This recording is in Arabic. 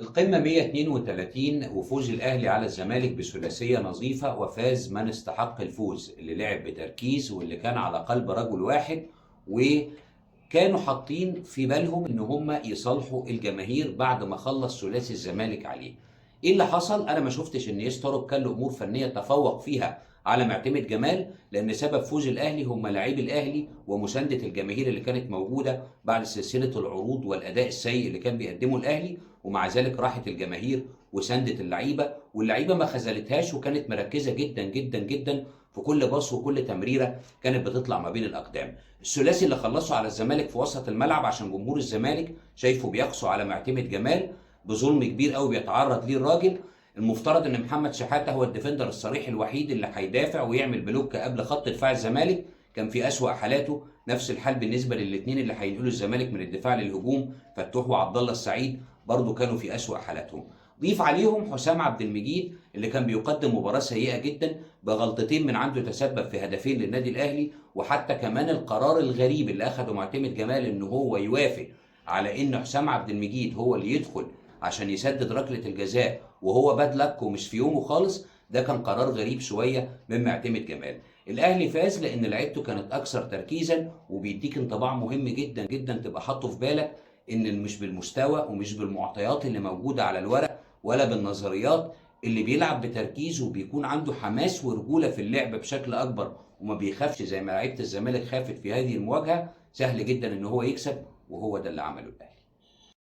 القمة 132 وفوز الأهلي على الزمالك بثلاثية نظيفة، وفاز من استحق الفوز اللي لعب بتركيز واللي كان على قلب رجل واحد، وكانوا حاطين في بالهم إن هم يصالحوا الجماهير بعد ما خلص ثلاثي الزمالك عليه. إيه اللي حصل؟ أنا ما شفتش إن يستروب كان له أمور فنية تفوق فيها على معتمد جمال، لأن سبب فوز الأهلي هم لاعبي الأهلي ومساندة الجماهير اللي كانت موجودة بعد سلسلة العروض والأداء السيء اللي كان بيقدمه الأهلي. ومع ذلك راحت الجماهير وساندت اللعيبه، واللعيبه ما خذلتهاش وكانت مركزه جدا جدا جدا في كل باص وكل تمريره كانت بتطلع ما بين الاقدام. الثلاثي اللي خلصوا على الزمالك في وسط الملعب عشان جمهور الزمالك شايفه بيقسو على معتمد جمال بظلم كبير قوي بيتعرض ليه الراجل. المفترض ان محمد شحاته هو الديفندر الصريح الوحيد اللي هيدافع ويعمل بلوك قبل خط دفاع الزمالك، كان في اسوأ حالاته. نفس الحال بالنسبه للاثنين اللي هينقلوا الزمالك من الدفاع للهجوم، فتوح وعبد الله السعيد برضه كانوا في أسوأ حالاتهم. ضيف عليهم حسام عبد المجيد اللي كان بيقدم مباراة سيئة جدا بغلطتين من عنده تسبب في هدفين للنادي الأهلي، وحتى كمان القرار الغريب اللي أخده معتمد جمال إن هو يوافق على إن حسام عبد المجيد هو اللي يدخل عشان يسدد ركلة الجزاء وهو باد لك ومش في يومه خالص. ده كان قرار غريب شوية من معتمد جمال. الأهلي فاز لأن لعيبته كانت أكثر تركيزا، وبيديك انطباع مهم جدا جدا تبقى حاطه في بالك، ان مش بالمستوى ومش بالمعطيات اللي موجوده على الورق ولا بالنظريات. اللي بيلعب بتركيز وبيكون عنده حماس ورجوله في اللعب بشكل اكبر وما بيخافش زي ما لعيبه الزمالك خافت في هذه المواجهه، سهل جدا ان هو يكسب، وهو ده اللي عمله الاهلي.